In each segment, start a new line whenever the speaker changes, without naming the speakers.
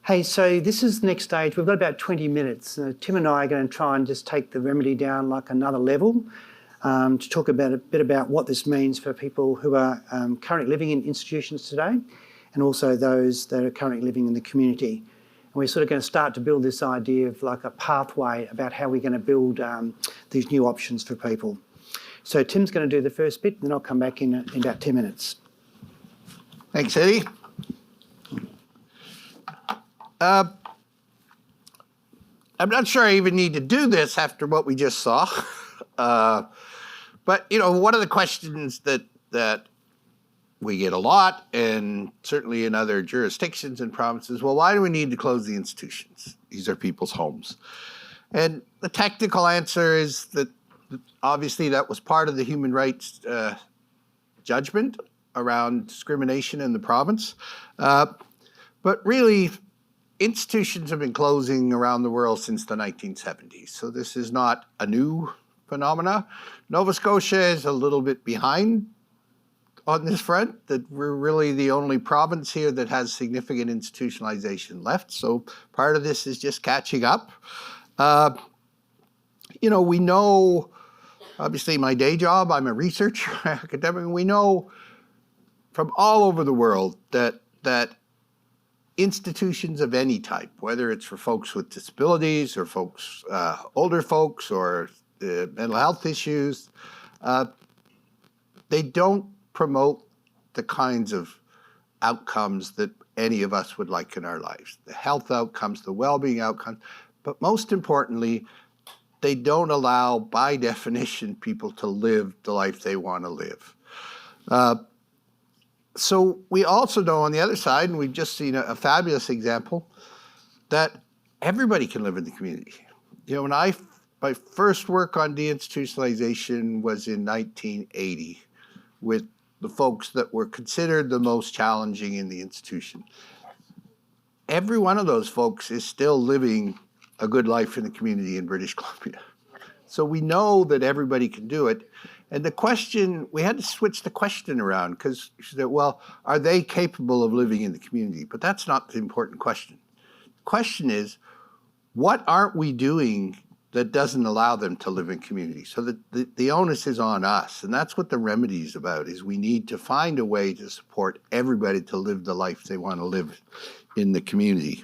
Hey, so this is the next stage. We've got about 20 minutes. Tim and I are going to try and just take the remedy down like another level to talk about a bit about what this means for people who are currently living in institutions today and also those that are currently living in the community. And we're sort of going to start to build this idea of like a pathway about how we're going to build these new options for people. So Tim's going to do the first bit, and then I'll come back in about 10 minutes.
Thanks, Eddie. I'm not sure I even need to do this after what we just saw. But, you know, one of the questions that we get a lot, and certainly in other jurisdictions and provinces, well, why do we need to close the institutions? These are people's homes. And the technical answer is that obviously that was part of the human rights judgment around discrimination in the province. But really, institutions have been closing around the world since the 1970s. So this is not a new phenomena. Nova Scotia is a little bit behind on this front, that we're really the only province here that has significant institutionalization left. So part of this is just catching up. You know, we know, obviously my day job, I'm a researcher, academic, and we know from all over the world that institutions of any type, whether it's for folks with disabilities or folks, older folks or mental health issues, they don't promote the kinds of outcomes that any of us would like in our lives. The health outcomes, the well-being outcomes, but most importantly, they don't allow, by definition, people to live the life they want to live. So we also know on the other side, and we've just seen a fabulous example, that everybody can live in the community. You know, my first work on deinstitutionalization was in 1980 with the folks that were considered the most challenging in the institution. Every one of those folks is still living a good life in the community in British Columbia. So we know that everybody can do it. And the question, we had to switch the question around because she said, well, are they capable of living in the community? But that's not the important question. The question is, what aren't we doing that doesn't allow them to live in community? So the onus is on us. And that's what the remedy is about, is we need to find a way to support everybody to live the life they want to live in the community.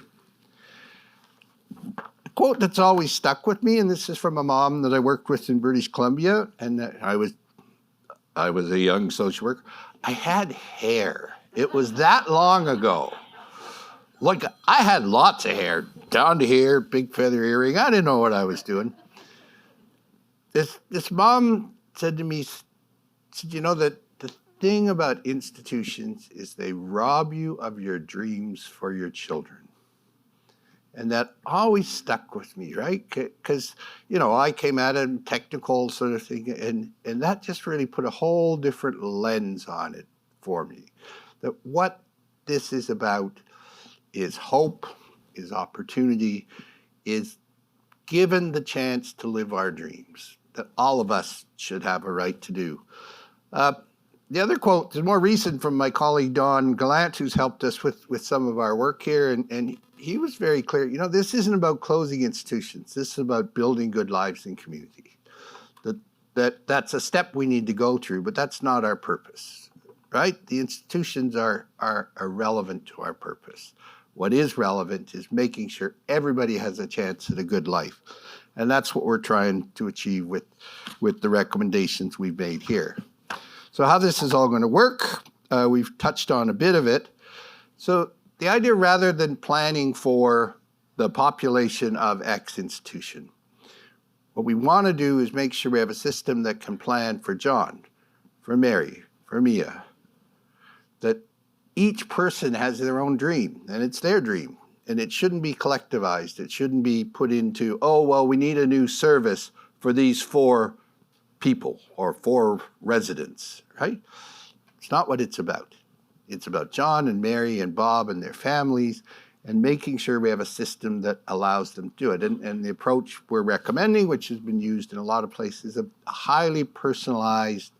Quote that's always stuck with me, and this is from a mom that I worked with in British Columbia, and I was a young social worker. I had hair. It was that long ago. Like, I had lots of hair, down to here, big feather earring. I didn't know what I was doing. This mom said to me, said, you know, that the thing about institutions is they rob you of your dreams for your children. And that always stuck with me, right? Because, you know, I came at it technical sort of thing, and that just really put a whole different lens on it for me. That what this is about is hope, is opportunity, is given the chance to live our dreams, that all of us should have a right to do. The other quote is more recent from my colleague Don Gallant, who's helped us with some of our work here, and he was very clear, you know, this isn't about closing institutions. This is about building good lives in community. That's a step we need to go through, but that's not our purpose, right? The institutions are irrelevant to our purpose. What is relevant is making sure everybody has a chance at a good life. And that's what we're trying to achieve with the recommendations we've made here. So how this is all going to work, we've touched on a bit of it. So the idea, rather than planning for the population of X institution, what we want to do is make sure we have a system that can plan for John, for Mary, for Mia, that each person has their own dream, and it's their dream, and it shouldn't be collectivized. It shouldn't be put into, oh, well, we need a new service for these 4 people or 4 residents, right? It's not what it's about. It's about John and Mary and Bob and their families, and making sure we have a system that allows them to do it. And the approach we're recommending, which has been used in a lot of places, a highly personalized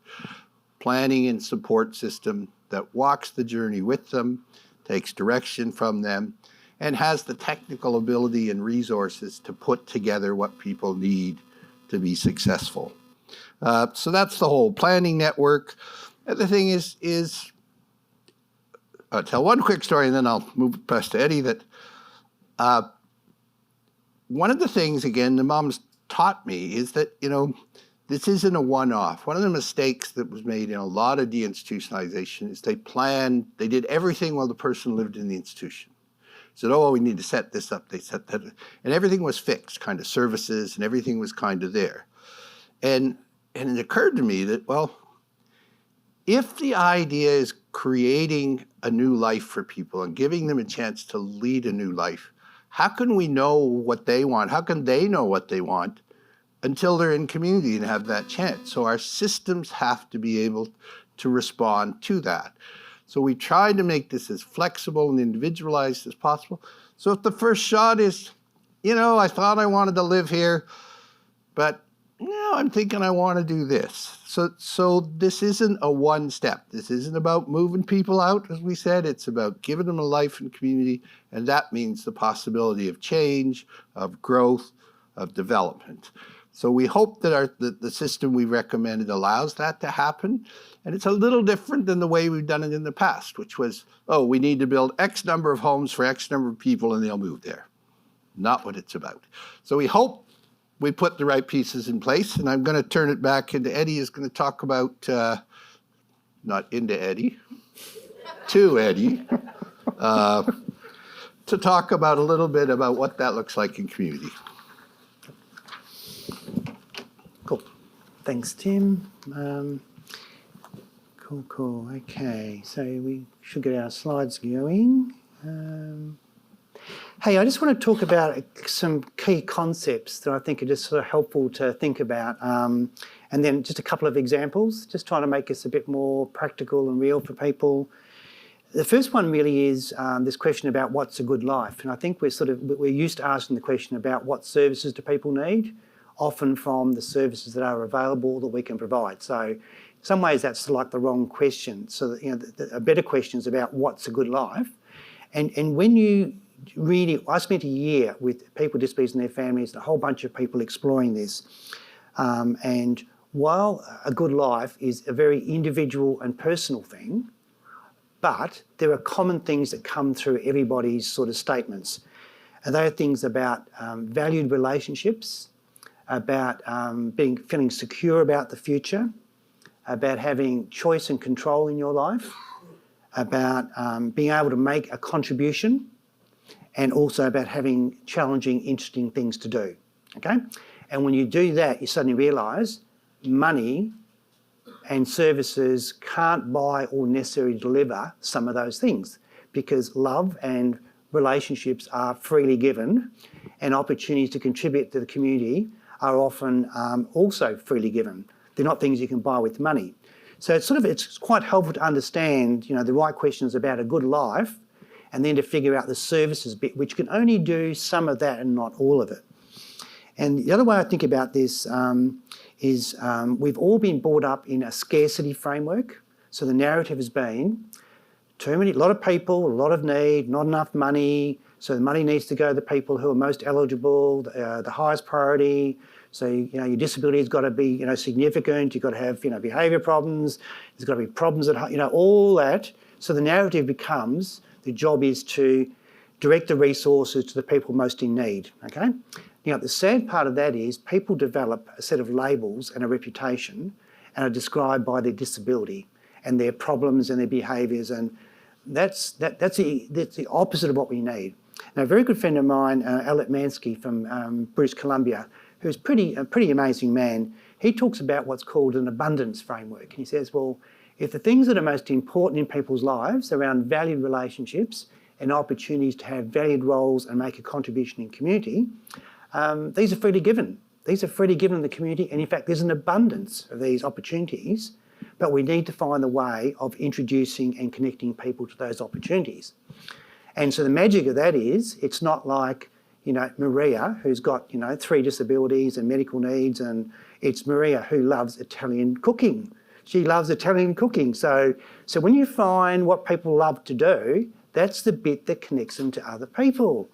planning and support system that walks the journey with them, takes direction from them, and has the technical ability and resources to put together what people need to be successful. So that's the whole planning network. The thing is I'll tell one quick story and then I'll move past to Eddie, that one of the things, again, the moms taught me is that, this isn't a one-off. One of the mistakes that was made in a lot of deinstitutionalization is they did everything while the person lived in the institution. Said, oh, we need to set this up, they set that, and everything was fixed, kind of services, and everything was kind of there. And it occurred to me that, well, if the idea is creating a new life for people and giving them a chance to lead a new life, how can we know what they want? How can they know what they want until they're in community and have that chance? So our systems have to be able to respond to that. So we tried to make this as flexible and individualized as possible. So if the first shot is, I thought I wanted to live here, but I'm thinking I want to do this. So this isn't a one step. This isn't about moving people out, as we said. It's about giving them a life and community, and that means the possibility of change, of growth, of development. So we hope that the system we recommended allows that to happen. And it's a little different than the way we've done it in the past, which was, we need to build X number of homes for X number of people and they'll move there. Not what it's about. So we hope we put the right pieces in place. And I'm going to turn it back into Eddie, is going to talk about, not into Eddie, to Eddie, to talk about a little bit about what that looks like in community.
Cool. Thanks, Tim. Cool. Okay, so we should get our slides going. Hey, I just want to talk about some key concepts that I think are just sort of helpful to think about, and then just a couple of examples, just trying to make this a bit more practical and real for people. The first one really is this question about what's a good life, and I think we're used to asking the question about what services do people need, often from the services that are available that we can provide. So in some ways that's like the wrong question. So that, a better question is about what's a good life. And when you really, I spent a year with people with disabilities and their families, a whole bunch of people exploring this. And while a good life is a very individual and personal thing, but there are common things that come through everybody's sort of statements. And they are things about valued relationships, about feeling secure about the future, about having choice and control in your life, about being able to make a contribution, and also about having challenging, interesting things to do, okay? And when you do that, you suddenly realise money and services can't buy or necessarily deliver some of those things, because love and relationships are freely given, and opportunities to contribute to the community are often also freely given. They're not things you can buy with money. So it's quite helpful to understand, the right questions about a good life, and then to figure out the services bit, which can only do some of that and not all of it. And the other way I think about this is we've all been brought up in a scarcity framework. So the narrative has been a lot of people, a lot of need, not enough money. So the money needs to go to the people who are most eligible, the highest priority. So your disability has got to be significant. You've got to have behaviour problems. There's got to be problems at home. All that. So the narrative becomes the job is to direct the resources to the people most in need. Okay. Now the sad part of that is people develop a set of labels and a reputation, and are described by their disability and their problems and their behaviours, and that's the opposite of what we need. Now, a very good friend of mine, Alec Mansky from British Columbia, who's a pretty amazing man, he talks about what's called an abundance framework. And he says, well, if the things that are most important in people's lives around valued relationships and opportunities to have valued roles and make a contribution in community, these are freely given. These are freely given in the community, and in fact there's an abundance of these opportunities, but we need to find a way of introducing and connecting people to those opportunities. And so the magic of that is, it's not like, Maria, who's got, 3 disabilities and medical needs, and it's Maria who loves Italian cooking. She loves Italian cooking. So when you find what people love to do, That's the bit that connects them to other people.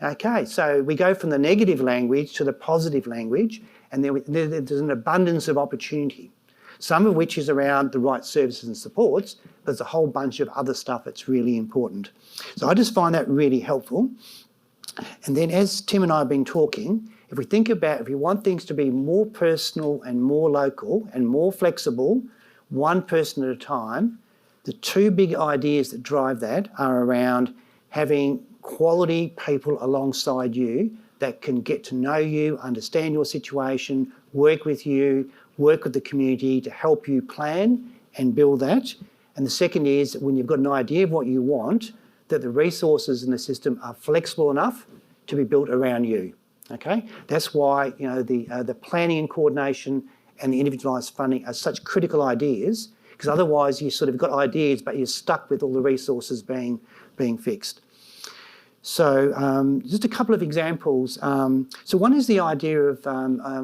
Okay, so we go from the negative language to the positive language, and then there's an abundance of opportunity, some of which is around the right services and supports, but there's a whole bunch of other stuff that's really important. So I just find that really helpful. And then as Tim and I have been talking, if we want things to be more personal and more local and more flexible, one person at a time, the two big ideas that drive that are around having quality people alongside you that can get to know you, understand your situation, work with you, work with the community to help you plan and build that. And the second is when you've got an idea of what you want, that the resources in the system are flexible enough to be built around you. Okay, that's why the planning and coordination and the individualised funding are such critical ideas, because otherwise you sort of got ideas but you're stuck with all the resources being fixed. So just a couple of examples. So one is the idea of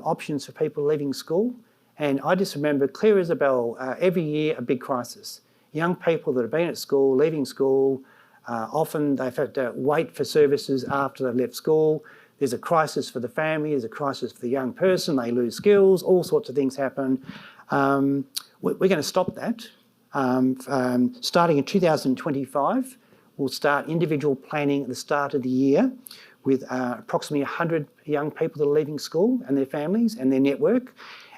options for people leaving school, and I just remember clear as a bell, every year a big crisis. Young people that have been at school, leaving school, often they've had to wait for services after they've left school. There's a crisis for the family, there's a crisis for the young person, they lose skills, all sorts of things happen. We're going to stop that. Starting in 2025, we'll start individual planning at the start of the year with approximately 100 young people that are leaving school and their families and their network.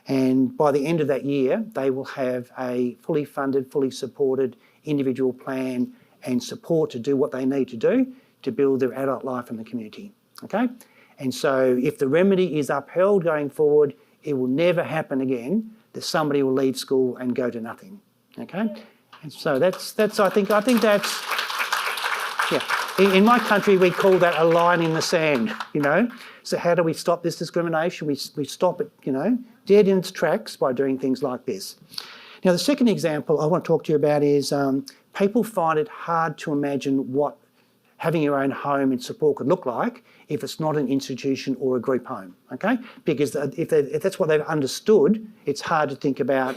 And by the end of that year, they will have a fully funded, fully supported individual plan and support to do what they need to do to build their adult life in the community. Okay? And so if the remedy is upheld going forward, it will never happen again that somebody will leave school and go to nothing. Okay? And so that's I think that's, yeah. In my country, we call that a line in the sand, So how do we stop this discrimination? We stop it, dead in its tracks by doing things like this. Now, the second example I want to talk to you about is people find it hard to imagine what having your own home and support could look like if it's not an institution or a group home, okay? Because if that's what they've understood, it's hard to think about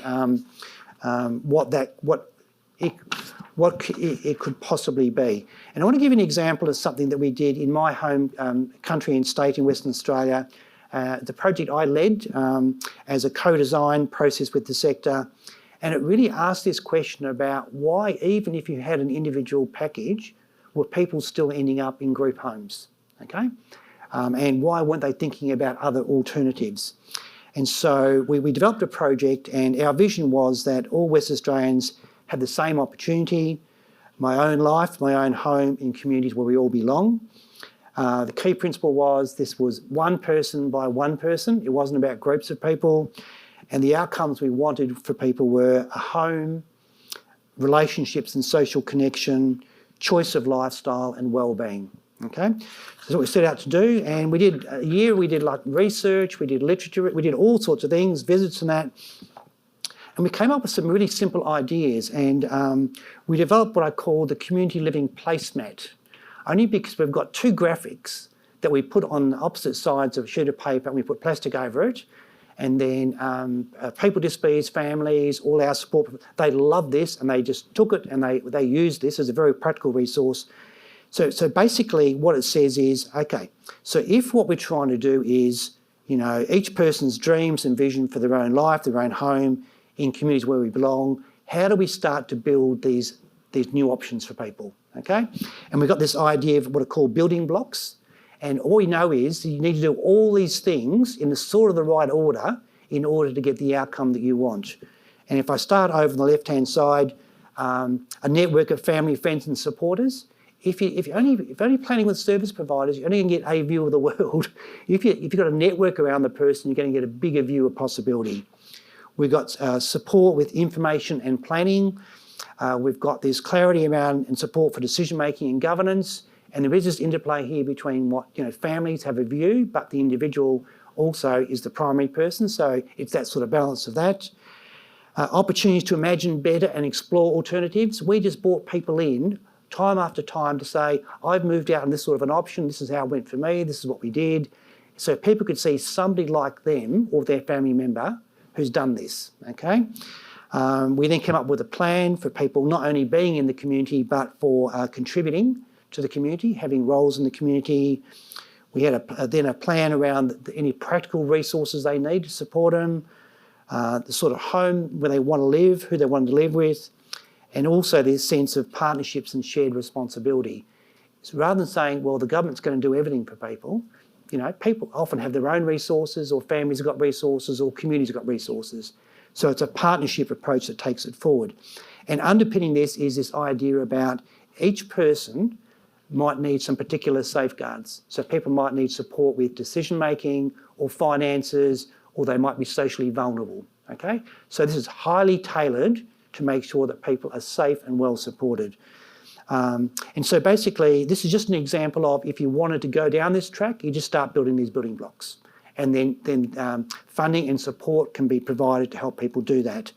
what it could possibly be. And I want to give you an example of something that we did in my home country and state in Western Australia. The project I led as a co-design process with the sector, and it really asked this question about why, even if you had an individual package, were people still ending up in group homes, okay? And why weren't they thinking about other alternatives? And so we developed a project, and our vision was that all West Australians had the same opportunity, my own life, my own home in communities where we all belong. The key principle was this was one person by one person. It wasn't about groups of people. And the outcomes we wanted for people were a home, relationships and social connection, choice of lifestyle and well-being, okay? That's what we set out to do, and we did like research, we did literature, we did all sorts of things, visits and that, and we came up with some really simple ideas, and we developed what I call the community living placemat, only because we've got two graphics that we put on the opposite sides of a sheet of paper and we put plastic over it. And then people, disabilities, families, all our support, they loved this and they just took it and they used this as a very practical resource. So basically what it says is, okay, so if what we're trying to do is, each person's dreams and vision for their own life, their own home, in communities where we belong, how do we start to build these new options for people, okay? And we've got this idea of what are called building blocks. And all we know is you need to do all these things in the sort of the right order in order to get the outcome that you want. And if I start over on the left-hand side, a network of family, friends and supporters, if you're only planning with service providers, you're only going to get a view of the world. If you've got a network around the person, you're going to get a bigger view of possibility. We've got support with information and planning. We've got this clarity around and support for decision-making and governance. And there is this interplay here between what, families have a view, but the individual also is the primary person. So it's that sort of balance of that. Opportunities to imagine better and explore alternatives. We just brought people in time after time to say, I've moved out on this sort of an option. This is how it went for me. This is what we did. So people could see somebody like them or their family member who's done this, okay? We then came up with a plan for people not only being in the community but for contributing to the community, having roles in the community. We had then a plan around any practical resources they need to support them, the sort of home where they want to live, who they want to live with, and also this sense of partnerships and shared responsibility. So rather than saying, well, the government's going to do everything for people, you know, people often have their own resources, or families have got resources, or communities have got resources. So it's a partnership approach that takes it forward. And underpinning this is this idea about each person might need some particular safeguards. So people might need support with decision making or finances, or they might be socially vulnerable, okay? So this is highly tailored to make sure that people are safe and well supported. And so basically, this is just an example of if you wanted to go down this track, you just start building these building blocks. And then funding and support can be provided to help people do that.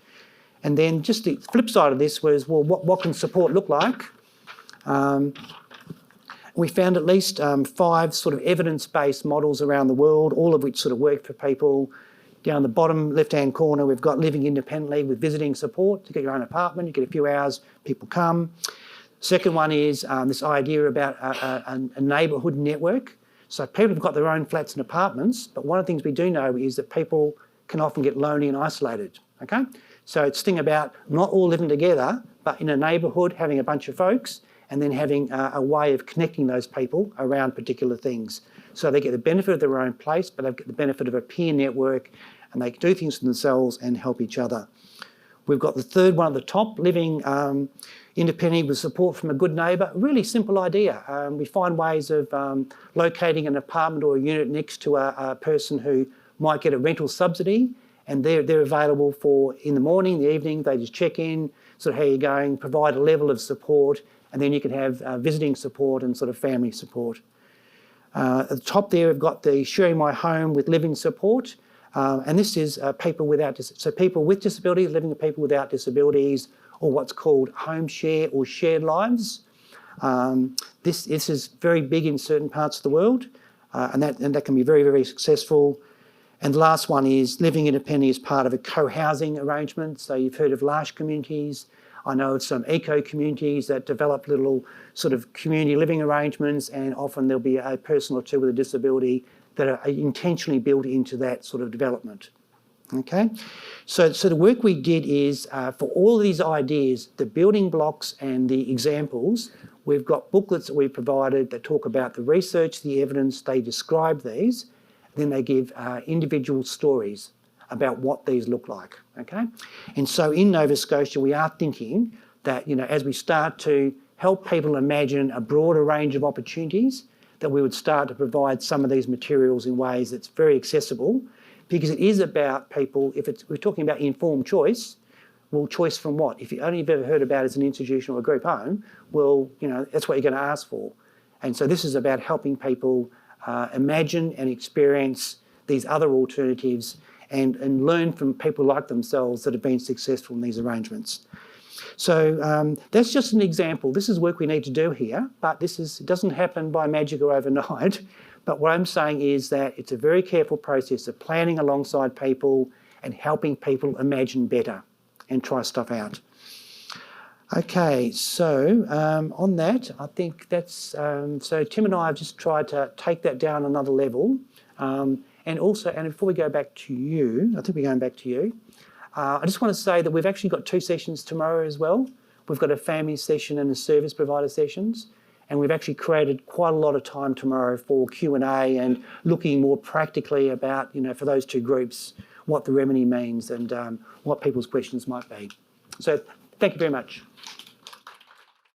And then just the flip side of this was, well, what can support look like? We found at least 5 sort of evidence-based models around the world, all of which sort of work for people. Down the bottom left-hand corner, we've got living independently with visiting support. You get your own apartment, you get a few hours, people come. Second one is this idea about a neighbourhood network. So people have got their own flats and apartments, but one of the things we do know is that people can often get lonely and isolated, okay? So it's a thing about not all living together, but in a neighbourhood, having a bunch of folks, and then having a way of connecting those people around particular things. So they get the benefit of their own place, but they get the benefit of a peer network, and they can do things for themselves and help each other. We've got the third one at the top, living independently with support from a good neighbour. Really simple idea. We find ways of locating an apartment or a unit next to a person who might get a rental subsidy, and they're available for in the morning, the evening, they just check in, sort of how you're going, provide a level of support, and then you can have visiting support and sort of family support. At the top there, we've got the sharing my home with living support. And this is people people with disabilities living with people without disabilities, or what's called home share or shared lives. This is very big in certain parts of the world, and that can be very, very successful. And the last one is living independently as part of a co-housing arrangement. So you've heard of L'Arche communities. I know of some eco-communities that develop little sort of community living arrangements, and often there'll be a person or two with a disability that are intentionally built into that sort of development, okay? So the work we did is, for all of these ideas, the building blocks and the examples, we've got booklets that we provided that talk about the research, the evidence, they describe these, then they give individual stories about what these look like, okay? And so in Nova Scotia, we are thinking that, you know, as we start to help people imagine a broader range of opportunities, that we would start to provide some of these materials in ways that's very accessible, because it is about people, we're talking about informed choice, well, choice from what? If you only have ever heard about it as an institution or a group home, well, you know, that's what you're going to ask for. And so this is about helping people imagine and experience these other alternatives and learn from people like themselves that have been successful in these arrangements. So that's just an example. This is work we need to do here, but it doesn't happen by magic or overnight. But what I'm saying is that it's a very careful process of planning alongside people and helping people imagine better and try stuff out. Okay, so on that, I think that's, so Tim and I have just tried to take that down another level. And before we go back to you, I think we're going back to you, I just want to say that we've actually got 2 sessions tomorrow as well. We've got a family session and a service provider sessions, and we've actually created quite a lot of time tomorrow for Q&A and looking more practically about, you know, for those 2 groups, what the remedy means and what people's questions might be. So thank you very much.